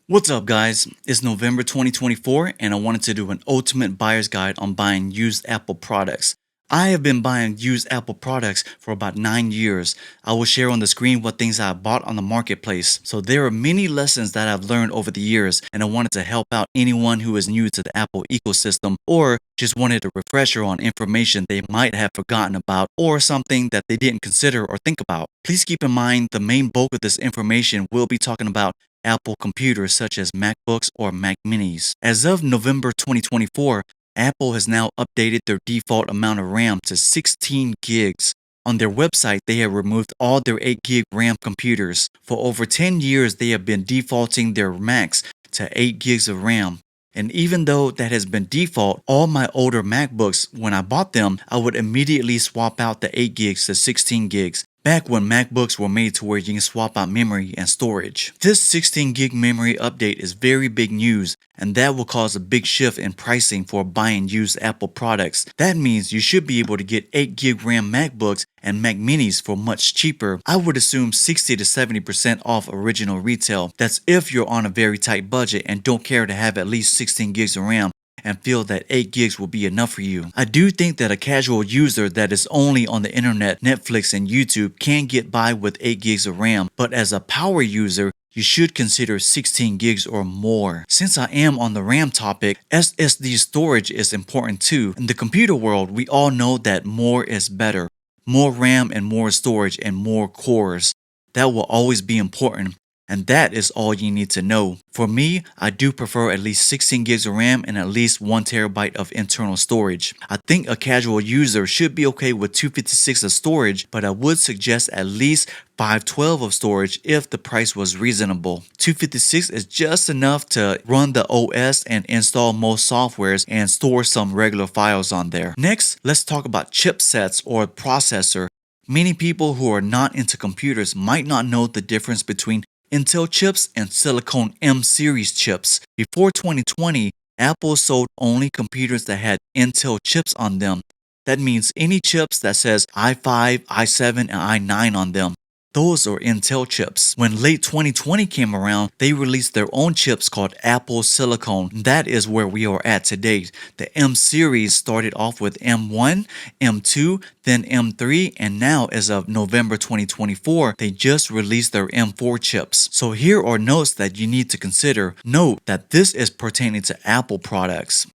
What's up guys, it's November 2024 and I wanted to do an ultimate buyer's guide on buying used Apple products. I have been buying used Apple products for about 9 years. I will share on the screen what things I bought on the marketplace. So there are many lessons that I've learned over the years and I wanted to help out anyone who is new to the Apple ecosystem or just wanted a refresher on information they might have forgotten about or something that they didn't consider or think about. Please keep in mind the main bulk of this information will be talking about Apple computers such as MacBooks or Mac Minis. As of November 2024, Apple has now updated their default amount of RAM to 16 gigs. On their website, they have removed all their 8 gig RAM computers. For over 10 years, they have been defaulting their Macs to 8 gigs of RAM. And even though that has been default, all my older MacBooks, when I bought them, I would immediately swap out the 8 gigs to 16 gigs. Back when MacBooks were made to where you can swap out memory and storage. This 16 gig memory update is very big news, and that will cause a big shift in pricing for buying used Apple products. That means you should be able to get 8 gig RAM MacBooks and Mac Minis for much cheaper. I would assume 60 to 70% off original retail. That's if you're on a very tight budget and don't care to have at least 16 gigs of RAM and feel that 8 gigs will be enough for you. I do think that a casual user that is only on the internet, Netflix and YouTube can get by with 8 gigs of RAM, but as a power user, you should consider 16 gigs or more. Since I am on the RAM topic, SSD storage is important too. In the computer world, we all know that more is better. More RAM and more storage and more cores. That will always be important. And that is all you need to know. For me, I do prefer at least 16 gigs of RAM and at least 1 terabyte of internal storage. I think a casual user should be okay with 256 of storage, but I would suggest at least 512 of storage if the price was reasonable. 256 is just enough to run the OS and install most softwares and store some regular files on there. Next, let's talk about chipsets or processor. Many people who are not into computers might not know the difference between Intel chips and silicone M series chips. Before 2020, Apple sold only computers that had Intel chips on them. That means any chips that says i5, i7, and i9 on them. Those are Intel chips. When late 2020 came around, they released their own chips called Apple Silicone. That is where we are at today. The M series started off with M1, M2, then M3, and now as of November 2024, they just released their M4 chips. So here are notes that you need to consider. Note that this is pertaining to Apple products.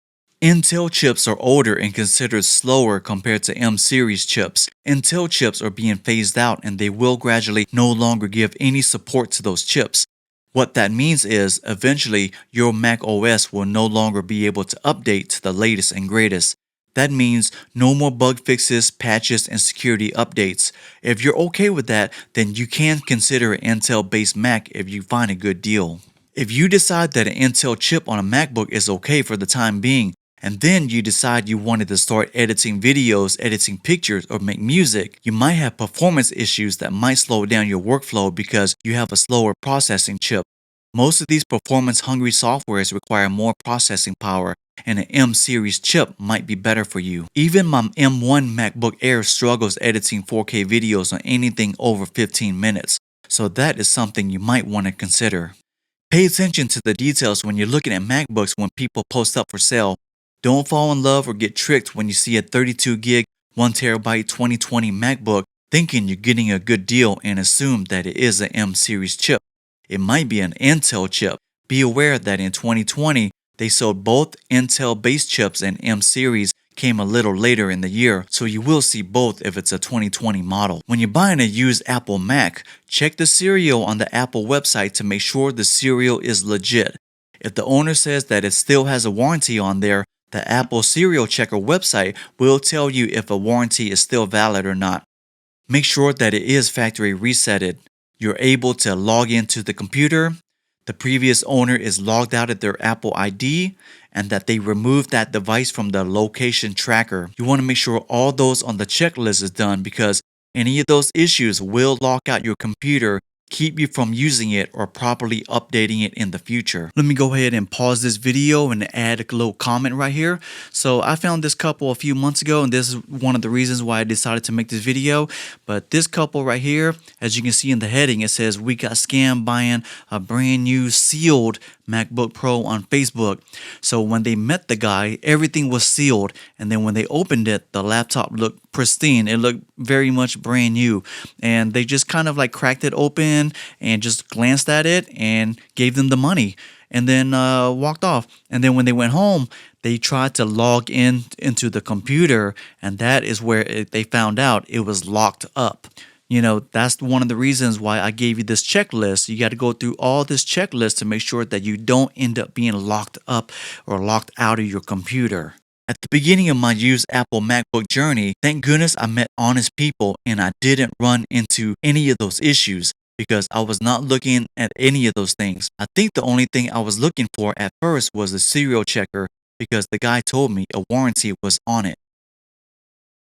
Intel chips are older and considered slower compared to M series chips. Intel chips are being phased out and they will gradually no longer give any support to those chips. What that means is eventually your Mac OS will no longer be able to update to the latest and greatest. That means no more bug fixes, patches, and security updates. If you're okay with that, then you can consider an Intel-based Mac if you find a good deal. If you decide that an Intel chip on a MacBook is okay for the time being, and then you decide you wanted to start editing videos, editing pictures, or make music, you might have performance issues that might slow down your workflow because you have a slower processing chip. Most of these performance-hungry softwares require more processing power, and an M series chip might be better for you. Even my M1 MacBook Air struggles editing 4K videos on anything over 15 minutes, so that is something you might want to consider. Pay attention to the details when you're looking at MacBooks when people post up for sale. Don't fall in love or get tricked when you see a 32 gig, 1 terabyte 2020 MacBook thinking you're getting a good deal and assume that it is an M series chip. It might be an Intel chip. Be aware that in 2020, they sold both Intel-based chips and M series came a little later in the year, so you will see both if it's a 2020 model. When you're buying a used Apple Mac, check the serial on the Apple website to make sure the serial is legit. If the owner says that it still has a warranty on there, the Apple Serial Checker website will tell you if a warranty is still valid or not. Make sure that it is factory resetted. You're able to log into the computer, the previous owner is logged out at their Apple ID, and that they removed that device from the location tracker. You want to make sure all those on the checklist is done because any of those issues will lock out your computer, keep you from using it or properly updating it in the future. Let me go ahead and pause this video and add a little comment right here. So I found this couple a few months ago, and this is one of the reasons why I decided to make this video. But this couple right here, as you can see in the heading, it says, "We got scammed buying a brand new sealed MacBook Pro on Facebook." So when they met the guy, everything was sealed. And then when they opened it, the laptop looked pristine. It looked very much brand new. And they just kind of like cracked it open and just glanced at it and gave them the money and then walked off. And then when they went home, they tried to log in into the computer, and that is where they found out it was locked up. You know, that's one of the reasons why I gave you this checklist. You got to go through all this checklist to make sure that you don't end up being locked up or locked out of your computer. At the beginning of my used Apple MacBook journey, thank goodness I met honest people and I didn't run into any of those issues because I was not looking at any of those things. I think the only thing I was looking for at first was a serial checker because the guy told me a warranty was on it.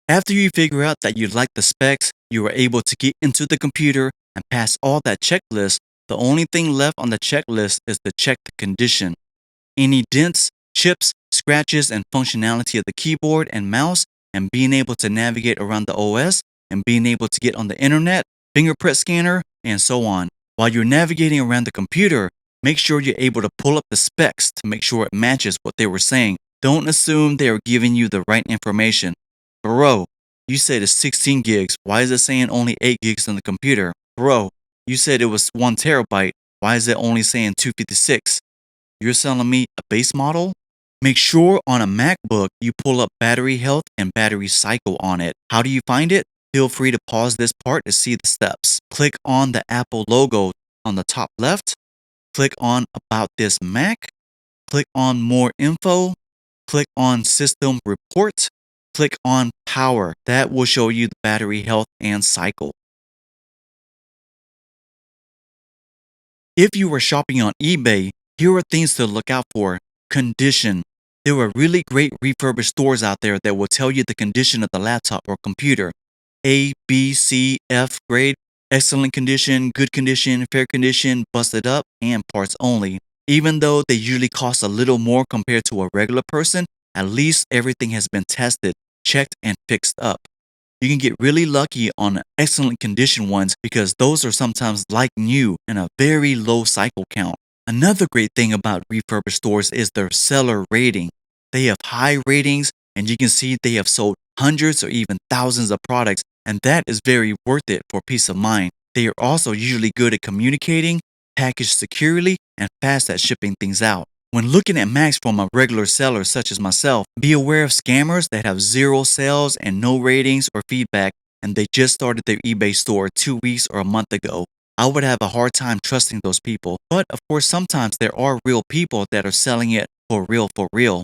After you figure out that you like the specs, you are able to get into the computer and pass all that checklist. The only thing left on the checklist is to check the condition. Any dents, chips, scratches, and functionality of the keyboard and mouse, and being able to navigate around the OS, and being able to get on the internet, fingerprint scanner, and so on. While you're navigating around the computer, make sure you're able to pull up the specs to make sure it matches what they were saying. Don't assume they are giving you the right information. Bro, you said it's 16 gigs. Why is it saying only 8 gigs on the computer? Bro, you said it was 1 terabyte. Why is it only saying 256? You're selling me a base model? Make sure on a MacBook you pull up battery health and battery cycle on it. How do you find it? Feel free to pause this part to see the steps. Click on the Apple logo on the top left. Click on About This Mac. Click on More Info. Click on System Report. Click on Power. That will show you the battery health and cycle. If you are shopping on eBay, here are things to look out for. Condition. There are really great refurbished stores out there that will tell you the condition of the laptop or computer. A, B, C, F grade, excellent condition, good condition, fair condition, busted up, and parts only. Even though they usually cost a little more compared to a regular person, at least everything has been tested, checked, and fixed up. You can get really lucky on excellent condition ones because those are sometimes like new and a very low cycle count. Another great thing about refurbished stores is their seller rating. They have high ratings and you can see they have sold hundreds or even thousands of products, and that is very worth it for peace of mind. They are also usually good at communicating, packaged securely, and fast at shipping things out. When looking at Macs from a regular seller such as myself, be aware of scammers that have zero sales and no ratings or feedback, and they just started their eBay store 2 weeks or a month ago. I would have a hard time trusting those people, but of course sometimes there are real people that are selling it for real for real.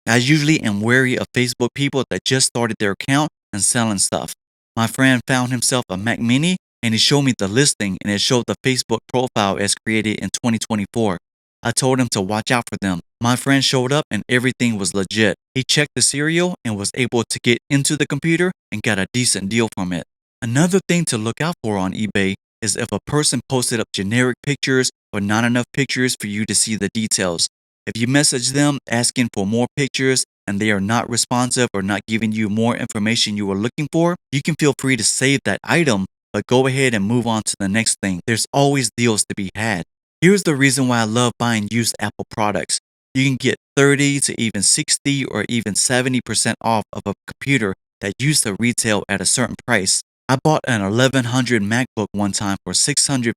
I usually am wary of Facebook people that just started their account and selling stuff. My friend found himself a Mac Mini and he showed me the listing and it showed the Facebook profile as created in 2024. I told him to watch out for them. My friend showed up and everything was legit. He checked the serial and was able to get into the computer and got a decent deal from it. Another thing to look out for on eBay is if a person posted up generic pictures or not enough pictures for you to see the details. If you message them asking for more pictures and they are not responsive or not giving you more information you are looking for, you can feel free to save that item, but go ahead and move on to the next thing. There's always deals to be had. Here's the reason why I love buying used Apple products. You can get 30 to even 60 or even 70% off of a computer that used to retail at a certain price. I bought an 1100 MacBook one time for $650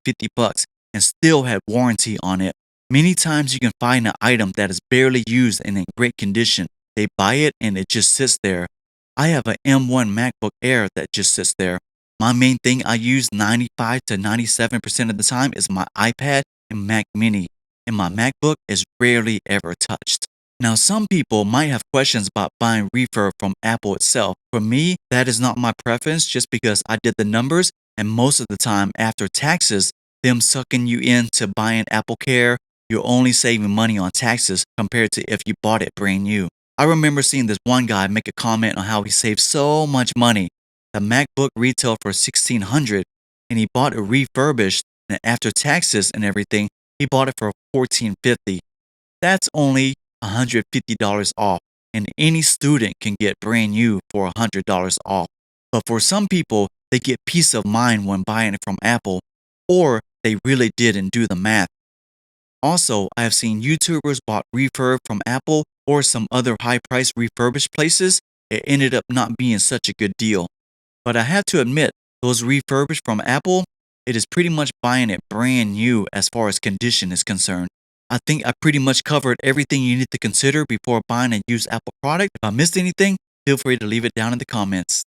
and still had warranty on it. Many times you can find an item that is barely used and in great condition. They buy it and it just sits there. I have an M1 MacBook Air that just sits there. My main thing I use 95 to 97% of the time is my iPad and Mac Mini, and my MacBook is rarely ever touched. Now, some people might have questions about buying refurb from Apple itself. For me, that is not my preference just because I did the numbers, and most of the time after taxes, them sucking you into buying Apple Care, you're only saving money on taxes compared to if you bought it brand new. I remember seeing this one guy make a comment on how he saved so much money. The MacBook retailed for $1,600 and he bought it refurbished and after taxes and everything, he bought it for $14.50. That's only $150 off, and any student can get brand new for $100 off. But for some people, they get peace of mind when buying it from Apple, or they really didn't do the math. Also, I have seen YouTubers bought refurb from Apple or some other high price refurbished places. It ended up not being such a good deal. But I have to admit, those refurbished from Apple, it is pretty much buying it brand new as far as condition is concerned. I think I pretty much covered everything you need to consider before buying a used Apple product. If I missed anything, feel free to leave it down in the comments.